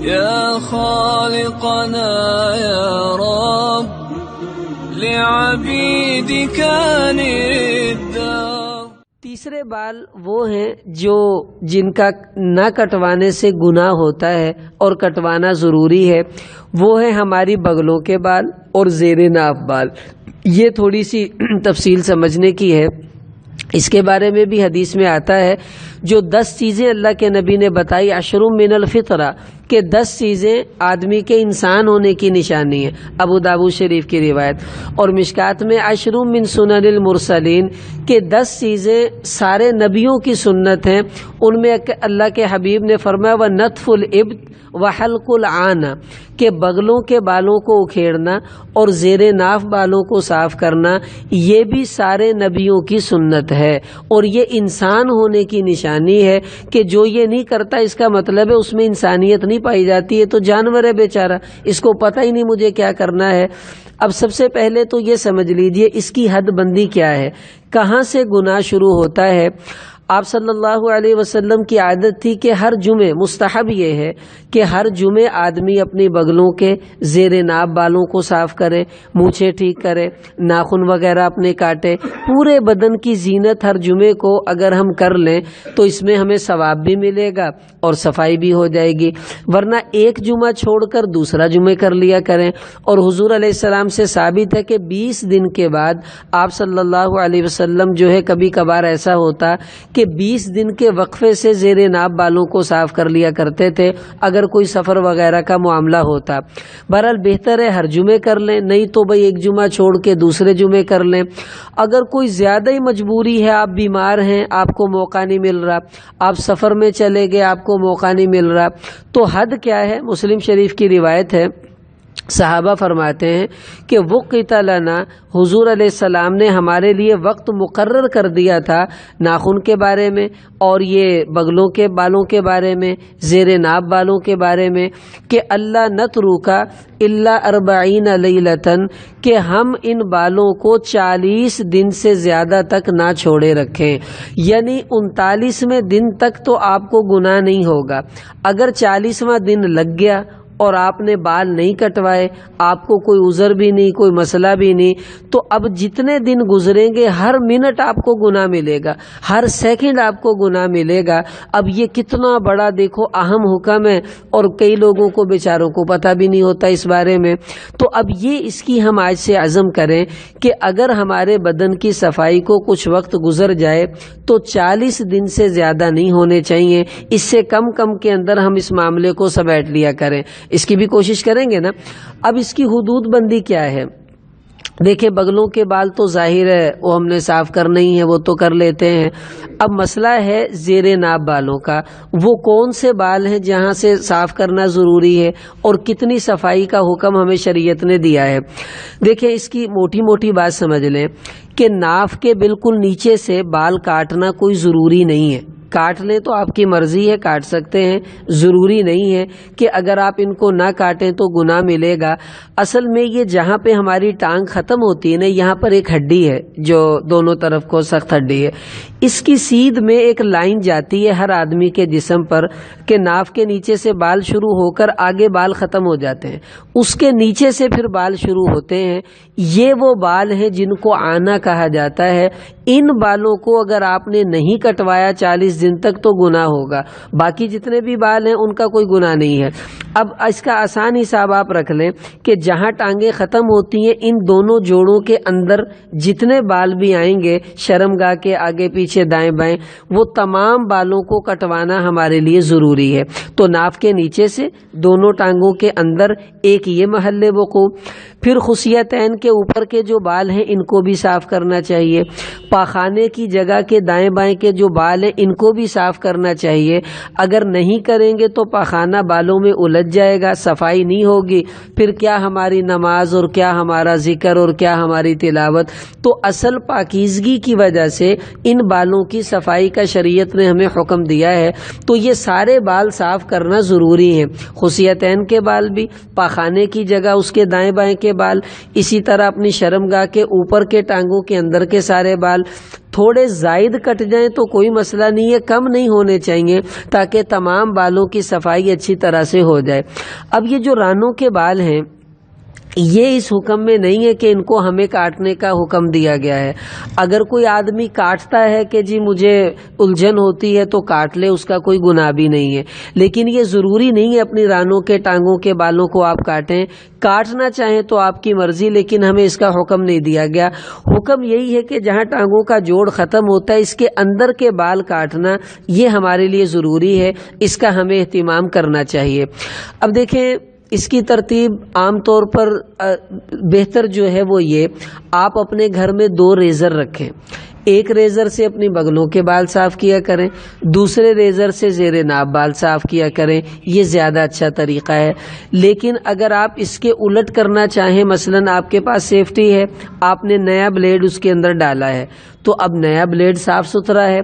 يا خالقنا يا رب لعبيدك ندا۔ تیسرے بال وہ ہیں جو جن کا نہ کٹوانے سے گناہ ہوتا ہے اور کٹوانا ضروری ہے، وہ ہے ہماری بغلوں کے بال اور زیر ناف بال۔ یہ تھوڑی سی تفصیل سمجھنے کی ہے۔ اس کے بارے میں بھی حدیث میں آتا ہے جو 10 چیزیں اللہ کے نبی نے بتائی، 10 من الفطرہ، کہ 10 چیزیں آدمی کے انسان ہونے کی نشانی ہے، ابو داؤد شریف کی روایت، اور مشکات میں 10 من سنن المرسلین، کہ 10 چیزیں سارے نبیوں کی سنت ہیں۔ ان میں اللہ کے حبیب نے فرمایا وَنَتْفُ الْإِبْطِ وَحَلْقُ الْعَانَةِ، کہ بغلوں کے بالوں کو اکھیڑنا اور زیر ناف بالوں کو صاف کرنا، یہ بھی سارے نبیوں کی سنت ہے، اور یہ انسان ہونے کی نشانی ہے کہ جو یہ نہیں کرتا اس کا مطلب ہے اس میں انسانیت نہیں پائی جاتی ہے، تو جانور ہے بیچارہ، اس کو پتہ ہی نہیں مجھے کیا کرنا ہے۔ اب سب سے پہلے تو یہ سمجھ لیجئے اس کی حد بندی کیا ہے، کہاں سے گناہ شروع ہوتا ہے۔ آپ صلی اللہ علیہ وسلم کی عادت تھی کہ ہر جمعے، مستحب یہ ہے کہ ہر جمعے آدمی اپنی بغلوں کے زیر ناف بالوں کو صاف کرے، مونچھیں ٹھیک کرے، ناخن وغیرہ اپنے کاٹے، پورے بدن کی زینت ہر جمعے کو اگر ہم کر لیں تو اس میں ہمیں ثواب بھی ملے گا اور صفائی بھی ہو جائے گی، ورنہ ایک جمعہ چھوڑ کر دوسرا جمعہ کر لیا کریں۔ اور حضور علیہ السلام سے ثابت ہے کہ 20 دن کے بعد آپ صلی اللہ علیہ وسلم جو ہے کبھی کبھار ایسا ہوتا کہ 20 دن کے وقفے سے زیر ناف بالوں کو صاف کر لیا کرتے تھے اگر کوئی سفر وغیرہ کا معاملہ ہوتا۔ بہرحال بہتر ہے ہر جمعے کر لیں، نہیں تو بھئی ایک جمعہ چھوڑ کے دوسرے جمعے کر لیں۔ اگر کوئی زیادہ ہی مجبوری ہے، آپ بیمار ہیں، آپ کو موقع نہیں مل رہا، آپ سفر میں چلے گئے، آپ کو موقع نہیں مل رہا، تو حد کیا ہے؟ مسلم شریف کی روایت ہے، صحابہ فرماتے ہیں کہ وقت لنا، حضور علیہ السلام نے ہمارے لیے وقت مقرر کر دیا تھا ناخن کے بارے میں اور یہ بغلوں کے بالوں کے بارے میں، زیر ناف بالوں کے بارے میں، کہ اللہ نترکا الا 40 لیلۃ، کہ ہم ان بالوں کو 40 دن سے زیادہ تک نہ چھوڑے رکھیں، یعنی 39ویں دن تک تو آپ کو گناہ نہیں ہوگا۔ اگر 40واں دن لگ گیا اور آپ نے بال نہیں کٹوائے، آپ کو کوئی عذر بھی نہیں، کوئی مسئلہ بھی نہیں، تو اب جتنے دن گزریں گے ہر منٹ آپ کو گناہ ملے گا، ہر سیکنڈ آپ کو گناہ ملے گا۔ اب یہ کتنا بڑا دیکھو اہم حکم ہے، اور کئی لوگوں کو بیچاروں کو پتہ بھی نہیں ہوتا اس بارے میں۔ تو اب یہ اس کی ہم آج سے عزم کریں کہ اگر ہمارے بدن کی صفائی کو کچھ وقت گزر جائے تو 40 دن سے زیادہ نہیں ہونے چاہیے، اس سے کم کے اندر ہم اس معاملے کو سمیٹ لیا کریں، اس کی بھی کوشش کریں گے نا۔ اب اس کی حدود بندی کیا ہے؟ دیکھیں بغلوں کے بال تو ظاہر ہے وہ ہم نے صاف کرنے ہی ہیں، وہ تو کر لیتے ہیں۔ اب مسئلہ ہے زیر ناف بالوں کا، وہ کون سے بال ہیں جہاں سے صاف کرنا ضروری ہے اور کتنی صفائی کا حکم ہمیں شریعت نے دیا ہے۔ دیکھیں اس کی موٹی موٹی بات سمجھ لیں کہ ناف کے بالکل نیچے سے بال کاٹنا کوئی ضروری نہیں ہے، کاٹ لیں تو آپ کی مرضی ہے، کاٹ سکتے ہیں، ضروری نہیں ہے کہ اگر آپ ان کو نہ کاٹیں تو گناہ ملے گا۔ اصل میں یہ جہاں پہ ہماری ٹانگ ختم ہوتی ہے نا، یہاں پر ایک ہڈی ہے جو دونوں طرف کو سخت ہڈی ہے، اس کی سیدھ میں ایک لائن جاتی ہے ہر آدمی کے جسم پر کہ ناف کے نیچے سے بال شروع ہو کر آگے بال ختم ہو جاتے ہیں، اس کے نیچے سے پھر بال شروع ہوتے ہیں۔ یہ وہ بال ہیں جن کو آنا کہا جاتا ہے۔ ان بالوں کو اگر آپ نے نہیں کٹوایا 40 دن تک تو گناہ ہوگا، باقی جتنے بھی بال ہیں ان کا کوئی گناہ نہیں ہے۔ اب اس کا آسان حساب آپ رکھ لیں کہ جہاں ٹانگیں ختم ہوتی ہیں ان دونوں جوڑوں کے اندر جتنے بال بھی آئیں گے شرمگاہ کے آگے پیچھے دائیں بائیں، وہ تمام بالوں کو کٹوانا ہمارے لیے ضروری ہے۔ تو ناف کے نیچے سے دونوں ٹانگوں کے اندر ایک یہ محل وقوع، پھر خصیتین کے اوپر کے جو بال ہیں ان کو بھی صاف کرنا چاہیے، پاخانے کی جگہ کے دائیں بائیں کے جو بال ہیں ان کو بھی صاف کرنا چاہیے۔ اگر نہیں کریں گے تو پاخانہ بالوں میں الجھ جائے گا، صفائی نہیں ہوگی، پھر کیا ہماری نماز اور کیا ہمارا ذکر اور کیا ہماری تلاوت۔ تو اصل پاکیزگی کی وجہ سے ان بالوں کی صفائی کا شریعت نے ہمیں حکم دیا ہے، تو یہ سارے بال صاف کرنا ضروری ہیں، خصیتین کے بال بھی، پاخانے کی جگہ اس کے دائیں بائیں کے بال، اسی طرح اپنی شرمگاہ کے اوپر کے ٹانگوں کے اندر کے سارے بال تھوڑے زائد کٹ جائیں تو کوئی مسئلہ نہیں ہے، کم نہیں ہونے چاہیے تاکہ تمام بالوں کی صفائی اچھی طرح سے ہو جائے۔ اب یہ جو رانوں کے بال ہیں یہ اس حکم میں نہیں ہے کہ ان کو ہمیں کاٹنے کا حکم دیا گیا ہے۔ اگر کوئی آدمی کاٹتا ہے کہ جی مجھے الجھن ہوتی ہے تو کاٹ لے، اس کا کوئی گناہ بھی نہیں ہے، لیکن یہ ضروری نہیں ہے اپنی رانوں کے ٹانگوں کے بالوں کو آپ کاٹیں۔ کاٹنا چاہیں تو آپ کی مرضی، لیکن ہمیں اس کا حکم نہیں دیا گیا۔ حکم یہی ہے کہ جہاں ٹانگوں کا جوڑ ختم ہوتا ہے اس کے اندر کے بال کاٹنا یہ ہمارے لیے ضروری ہے، اس کا ہمیں اہتمام کرنا چاہیے۔ اب دیکھیں اس کی ترتیب عام طور پر بہتر جو ہے وہ یہ، آپ اپنے گھر میں 2 ریزر رکھیں، ایک ریزر سے اپنی بغلوں کے بال صاف کیا کریں، دوسرے ریزر سے زیر ناف بال صاف کیا کریں، یہ زیادہ اچھا طریقہ ہے۔ لیکن اگر آپ اس کے الٹ کرنا چاہیں، مثلاً آپ کے پاس سیفٹی ہے، آپ نے نیا بلیڈ اس کے اندر ڈالا ہے، تو اب نیا بلیڈ صاف ستھرا ہے،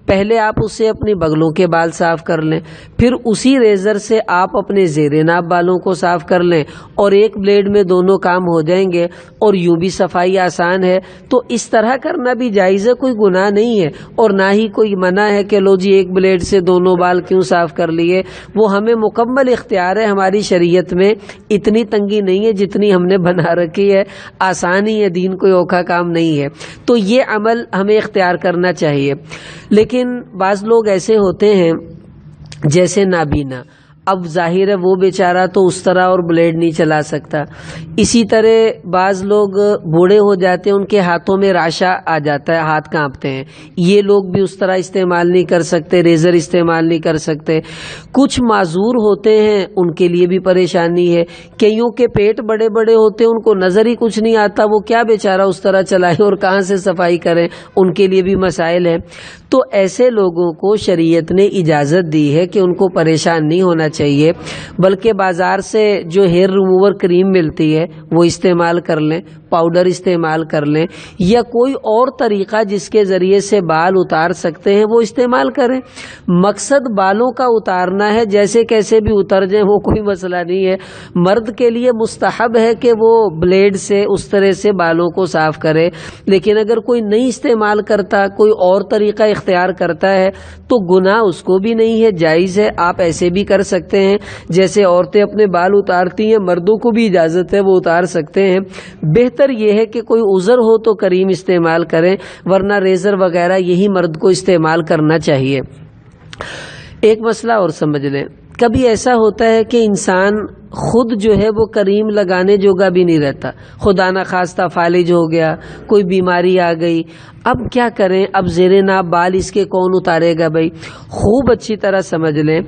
پہلے آپ اس سے اپنی بغلوں کے بال صاف کر لیں، پھر اسی ریزر سے آپ اپنے زیر ناف بالوں کو صاف کر لیں، اور ایک بلیڈ میں دونوں کام ہو جائیں گے اور یوں بھی صفائی آسان ہے۔ تو اس طرح کرنا بھی جائز ہے، کوئی گناہ نہیں ہے، اور نہ ہی کوئی منع ہے کہ لو جی ایک بلیڈ سے دونوں بال کیوں صاف کر لیے۔ وہ ہمیں مکمل اختیار ہے، ہماری شریعت میں اتنی تنگی نہیں ہے جتنی ہم نے بنا رکھی ہے، آسانی ہے، دین کوئی اوکھا کام نہیں ہے، تو یہ عمل ہمیں اختیار کرنا چاہیے۔ لیکن بعض لوگ ایسے ہوتے ہیں جیسے نابینا، اب ظاہر ہے وہ بیچارہ تو اس طرح اور بلیڈ نہیں چلا سکتا۔ اسی طرح بعض لوگ بوڑھے ہو جاتے ہیں، ان کے ہاتھوں میں راشا آ جاتا ہے، ہاتھ کانپتے ہیں، یہ لوگ بھی اس طرح استعمال نہیں کر سکتے، ریزر استعمال نہیں کر سکتے۔ کچھ معذور ہوتے ہیں ان کے لیے بھی پریشانی ہے، کئیوں کے پیٹ بڑے بڑے ہوتے ہیں، ان کو نظر ہی کچھ نہیں آتا، وہ کیا بیچارہ اس طرح چلائے اور کہاں سے صفائی کریں، ان کے لیے بھی مسائل ہیں۔ تو ایسے لوگوں کو شریعت نے اجازت دی ہے کہ ان کو پریشان نہیں ہونا چاہیے، بلکہ بازار سے جو ہیئر ریموور کریم ملتی ہے وہ استعمال کر لیں، پاؤڈر استعمال کر لیں، یا کوئی اور طریقہ جس کے ذریعے سے بال اتار سکتے ہیں وہ استعمال کریں۔ مقصد بالوں کا اتارنا ہے، جیسے کیسے بھی اتر جائیں وہ کوئی مسئلہ نہیں ہے۔ مرد کے لیے مستحب ہے کہ وہ بلیڈ سے اس طرح سے بالوں کو صاف کرے، لیکن اگر کوئی نہیں استعمال کرتا، کوئی اور طریقہ اختیار کرتا ہے تو گناہ اس کو بھی نہیں ہے، جائز ہے، آپ ایسے بھی کر سکتے ہیں۔ جیسے عورتیں اپنے بال اتارتی ہیں، مردوں کو بھی اجازت ہے وہ اتار سکتے ہیں۔ بہتر یہ ہے کہ کوئی عذر ہو تو کریم استعمال کریں، ورنہ ریزر وغیرہ یہی مرد کو استعمال کرنا چاہیے۔ ایک مسئلہ اور سمجھ لیں، کبھی ایسا ہوتا ہے کہ انسان خود جو ہے وہ کریم لگانے جوگا بھی نہیں رہتا، خدا نخواستہ فالج ہو گیا، کوئی بیماری آ گئی، اب کیا کریں؟ اب زیر ناف بال اس کے کون اتارے گا بھائی؟ خوب اچھی طرح سمجھ لیں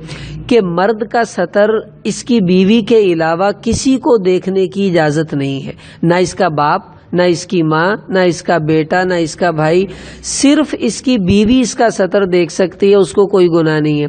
کہ مرد کا ستر اس کی بیوی کے علاوہ کسی کو دیکھنے کی اجازت نہیں ہے، نہ اس کا باپ، نہ اس کی ماں، نہ اس کا بیٹا، نہ اس کا بھائی، صرف اس کی بیوی اس کا ستر دیکھ سکتی ہے، اس کو کوئی گناہ نہیں ہے۔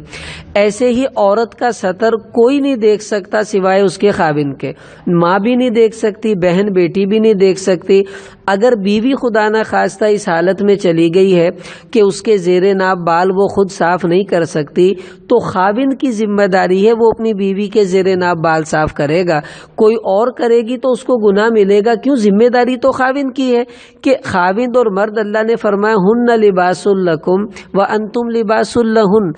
ایسے ہی عورت کا ستر کوئی نہیں دیکھ سکتا سوائے اس کے خاوند کے، ماں بھی نہیں دیکھ سکتی، بہن بیٹی بھی نہیں دیکھ سکتی۔ اگر بیوی خدا نہ خواستہ اس حالت میں چلی گئی ہے کہ اس کے زیر ناف بال وہ خود صاف نہیں کر سکتی، تو خاوند کی ذمہ داری ہے وہ اپنی بیوی کے زیر ناف بال صاف کرے گا۔ کوئی اور کرے گی تو اس کو گناہ ملے گا، کیوں؟ ذمہ داری تو خاوند کی ہے کہ خاوند اور مرد، اللہ نے فرمایا ہن لباس لکم وانتم لباس لہن،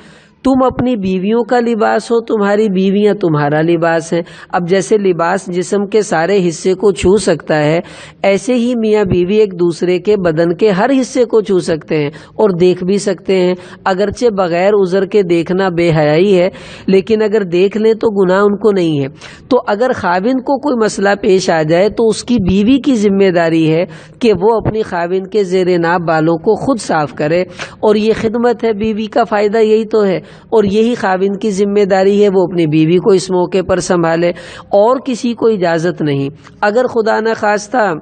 تم اپنی بیویوں کا لباس ہو، تمہاری بیویاں تمہارا لباس ہیں۔ اب جیسے لباس جسم کے سارے حصے کو چھو سکتا ہے، ایسے ہی میاں بیوی ایک دوسرے کے بدن کے ہر حصے کو چھو سکتے ہیں اور دیکھ بھی سکتے ہیں، اگرچہ بغیر عذر کے دیکھنا بے حیائی ہے، لیکن اگر دیکھ لیں تو گناہ ان کو نہیں ہے۔ تو اگر خاوند کو کوئی مسئلہ پیش آ جائے تو اس کی بیوی کی ذمہ داری ہے کہ وہ اپنی خاوند کے زیر ناف بالوں کو خود صاف کرے، اور یہ خدمت ہے، بیوی کا فائدہ یہی تو ہے، اور یہی خاوند کی ذمہ داری ہے وہ اپنی بیوی کو اس موقع پر سنبھالے، اور کسی کو اجازت نہیں۔ اگر خدا نہ خواستہ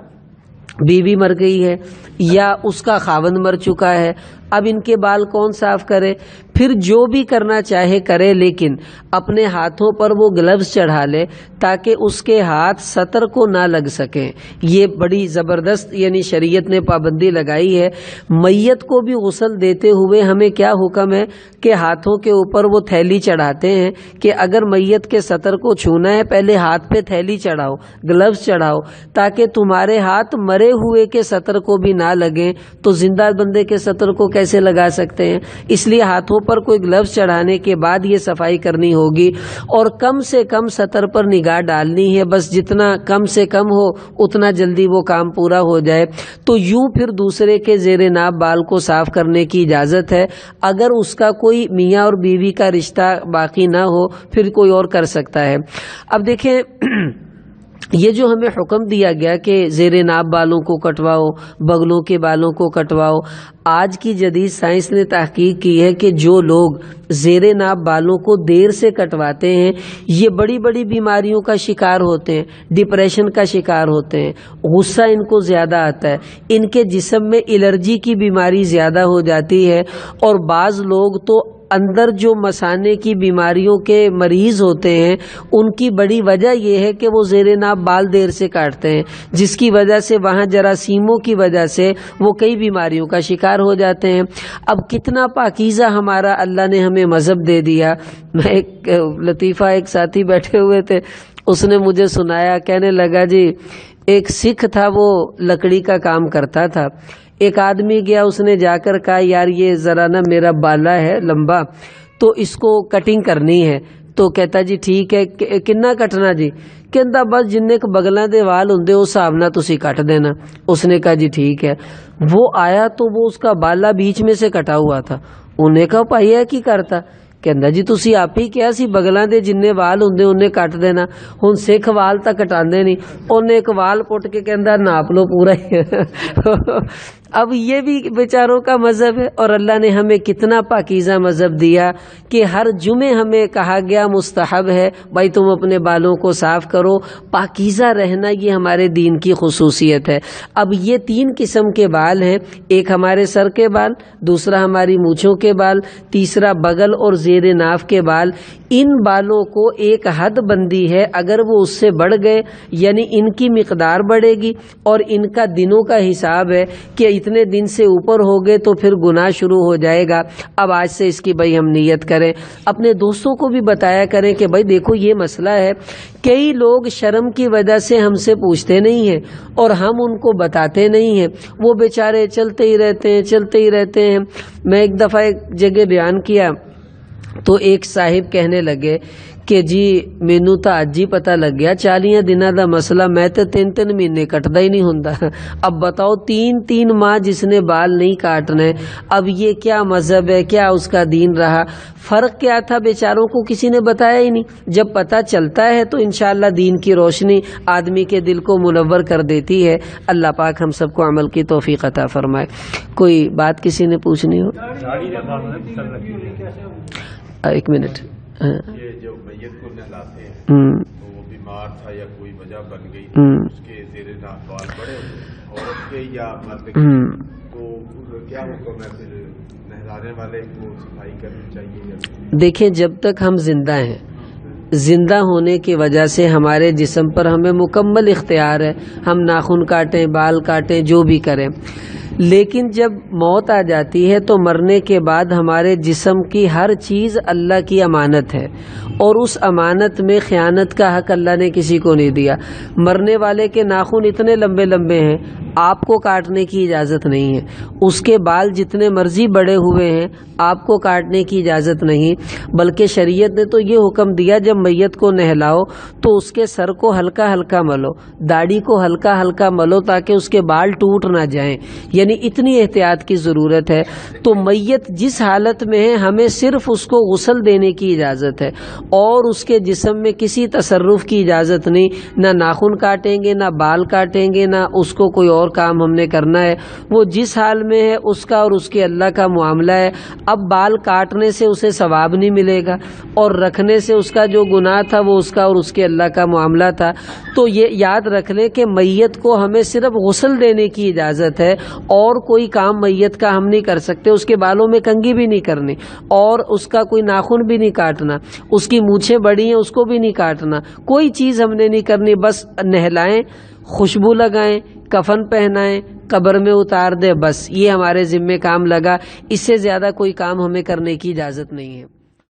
بیوی مر گئی ہے یا اس کا خاوند مر چکا ہے، اب ان کے بال کون صاف کرے؟ پھر جو بھی کرنا چاہے کرے، لیکن اپنے ہاتھوں پر وہ گلوز چڑھا لے تاکہ اس کے ہاتھ سطر کو نہ لگ سکیں۔ یہ بڑی زبردست یعنی شریعت نے پابندی لگائی ہے۔ میت کو بھی غسل دیتے ہوئے ہمیں کیا حکم ہے کہ ہاتھوں کے اوپر وہ تھیلی چڑھاتے ہیں کہ اگر میت کے سطر کو چھونا ہے پہلے ہاتھ پہ تھیلی چڑھاؤ، گلوز چڑھاؤ، تاکہ تمہارے ہاتھ مرے ہوئے کے سطر کو بھی نہ لگیں۔ تو زندہ بندے کے سطر کو کیسے لگا سکتے ہیں؟ اس لیے ہاتھوں پر کوئی گلوز چڑھانے کے بعد یہ صفائی کرنی ہوگی، اور کم سے کم سطر پر نگاہ ڈالنی ہے، بس جتنا کم سے کم ہو اتنا جلدی وہ کام پورا ہو جائے۔ تو یوں پھر دوسرے کے زیر ناب بال کو صاف کرنے کی اجازت ہے، اگر اس کا کوئی میاں اور بیوی کا رشتہ باقی نہ ہو پھر کوئی اور کر سکتا ہے۔ اب دیکھیں یہ جو ہمیں حکم دیا گیا کہ زیر ناب بالوں کو کٹواؤ، بغلوں کے بالوں کو کٹواؤ، آج کی جدید سائنس نے تحقیق کی ہے کہ جو لوگ زیر ناب بالوں کو دیر سے کٹواتے ہیں یہ بڑی بڑی بیماریوں کا شکار ہوتے ہیں، ڈپریشن کا شکار ہوتے ہیں، غصہ ان کو زیادہ آتا ہے، ان کے جسم میں الرجی کی بیماری زیادہ ہو جاتی ہے، اور بعض لوگ تو اندر جو مثانے کی بیماریوں کے مریض ہوتے ہیں ان کی بڑی وجہ یہ ہے کہ وہ زیر ناب بال دیر سے کاٹتے ہیں، جس کی وجہ سے وہاں جراثیموں کی وجہ سے وہ کئی بیماریوں کا شکار ہو جاتے ہیں۔ اب کتنا پاکیزہ ہمارا اللہ نے ہمیں مذہب دے دیا۔ میں ایک لطیفہ، ایک ساتھی بیٹھے ہوئے تھے، اس نے مجھے سنایا، کہنے لگا جی ایک سکھ تھا، وہ لکڑی کا کام کرتا تھا، ایک آدمی گیا، اس نے جا کر کہا یار یہ ذرا نا میرا بالا ہے لمبا تو اس کو کٹنگ کرنی ہے۔ تو کہتا جی ٹھیک ہے، کنا کٹنا جی؟ کہتا بس جننے کے بغلاں دے وال ہوندے اس حساب نال تسی کٹ دینا۔ اس نے کہا جی ٹھیک ہے۔ وہ آیا تو وہ اس کا بالا بیچ میں سے کٹا ہوا تھا۔ انہیں کہا بھائی یہ کی کرتا؟ کہندا جی تسی آپ ہی کیا سی بغلاں دے جننے وال ہوندے انہیں کٹ دینا، ہن سکھ وال تک کٹاندے نہیں۔ انہیں ایک وال پٹ کے کہندا ناپ لو پورا ہی۔ اب یہ بھی بیچاروں کا مذہب ہے، اور اللہ نے ہمیں کتنا پاکیزہ مذہب دیا کہ ہر جمعے ہمیں کہا گیا مستحب ہے بھائی تم اپنے بالوں کو صاف کرو، پاکیزہ رہنا یہ ہمارے دین کی خصوصیت ہے۔ اب یہ تین قسم کے بال ہیں، ایک ہمارے سر کے بال، دوسرا ہماری مونچھوں کے بال، تیسرا بغل اور زیر ناف کے بال۔ ان بالوں کو ایک حد بندی ہے، اگر وہ اس سے بڑھ گئے یعنی ان کی مقدار بڑھے گی، اور ان کا دنوں کا حساب ہے کہ اتنے دن سے اوپر ہو گئے تو پھر گناہ شروع ہو جائے گا۔ اب آج سے اس کی بھائی ہم نیت کریں، اپنے دوستوں کو بھی بتایا کریں کہ بھائی دیکھو یہ مسئلہ ہے۔ کئی لوگ شرم کی وجہ سے ہم سے پوچھتے نہیں ہیں اور ہم ان کو بتاتے نہیں ہیں، وہ بیچارے چلتے ہی رہتے ہیں۔ میں ایک دفعہ ایک جگہ بیان کیا تو ایک صاحب کہنے لگے کہ جی مینوں تو اج ہی پتہ لگ گیا 40 دنوں دا مسئلہ، میں تو 3 مہینے کٹدا ہی نہیں ہوندا۔ اب بتاؤ 3 ماہ جس نے بال نہیں کاٹنے، اب یہ کیا مذہب ہے، کیا اس کا دین رہا؟ فرق کیا تھا؟ بیچاروں کو کسی نے بتایا ہی نہیں۔ جب پتہ چلتا ہے تو انشاءاللہ دین کی روشنی آدمی کے دل کو منور کر دیتی ہے۔ اللہ پاک ہم سب کو عمل کی توفیق عطا فرمائے۔ کوئی بات کسی نے پوچھنی ہو؟ ایک منٹ۔ یہ جو میت کو نہلاتے ہیں تو وہ بیمار تھا یا کوئی وجہ بن گئی تو اس کے زیر ناف بال بڑے عورت کے یا مرد کے، تو کیا حکم ہے پھر نہلانے والے کو صفائی کرنی چاہیے؟ دیکھیں جب تک ہم زندہ ہیں، زندہ ہونے کی وجہ سے ہمارے جسم پر ہمیں مکمل اختیار ہے، ہم ناخن کاٹیں، بال کاٹیں، جو بھی کریں، لیکن جب موت آ جاتی ہے تو مرنے کے بعد ہمارے جسم کی ہر چیز اللہ کی امانت ہے، اور اس امانت میں خیانت کا حق اللہ نے کسی کو نہیں دیا۔ مرنے والے کے ناخن اتنے لمبے لمبے ہیں، آپ کو کاٹنے کی اجازت نہیں ہے، اس کے بال جتنے مرضی بڑے ہوئے ہیں آپ کو کاٹنے کی اجازت نہیں، بلکہ شریعت نے تو یہ حکم دیا جب میت کو نہلاؤ تو اس کے سر کو ہلکا ہلکا ملو، داڑھی کو ہلکا ہلکا ملو تاکہ اس کے بال ٹوٹ نہ جائیں، یعنی اتنی احتیاط کی ضرورت ہے۔ تو میت جس حالت میں ہے ہمیں صرف اس کو غسل دینے کی اجازت ہے، اور اس کے جسم میں کسی تصرف کی اجازت نہیں، نہ ناخن کاٹیں گے، نہ بال کاٹیں گے، نہ اس کو کوئی اور کام ہم نے کرنا ہے۔ وہ جس حال میں ہے اس کا اور اس کے اللہ کا معاملہ ہے۔ اب بال کاٹنے سے اسے ثواب نہیں ملے گا، اور رکھنے سے اس کا جو گناہ تھا وہ اس کا اور اس کے اللہ کا معاملہ تھا۔ تو یہ یاد رکھ لیں کہ میت کو ہمیں صرف غسل دینے کی اجازت ہے، اور کوئی کام میت کا ہم نہیں کر سکتے، اس کے بالوں میں کنگھی بھی نہیں کرنی، اور اس کا کوئی ناخن بھی نہیں کاٹنا، اس کی مونچھیں بڑی ہیں اس کو بھی نہیں کاٹنا، کوئی چیز ہم نے نہیں کرنی، بس نہلائیں، خوشبو لگائیں، کفن پہنائیں، قبر میں اتار دیں، بس یہ ہمارے ذمے کام لگا، اس سے زیادہ کوئی کام ہمیں کرنے کی اجازت نہیں ہے۔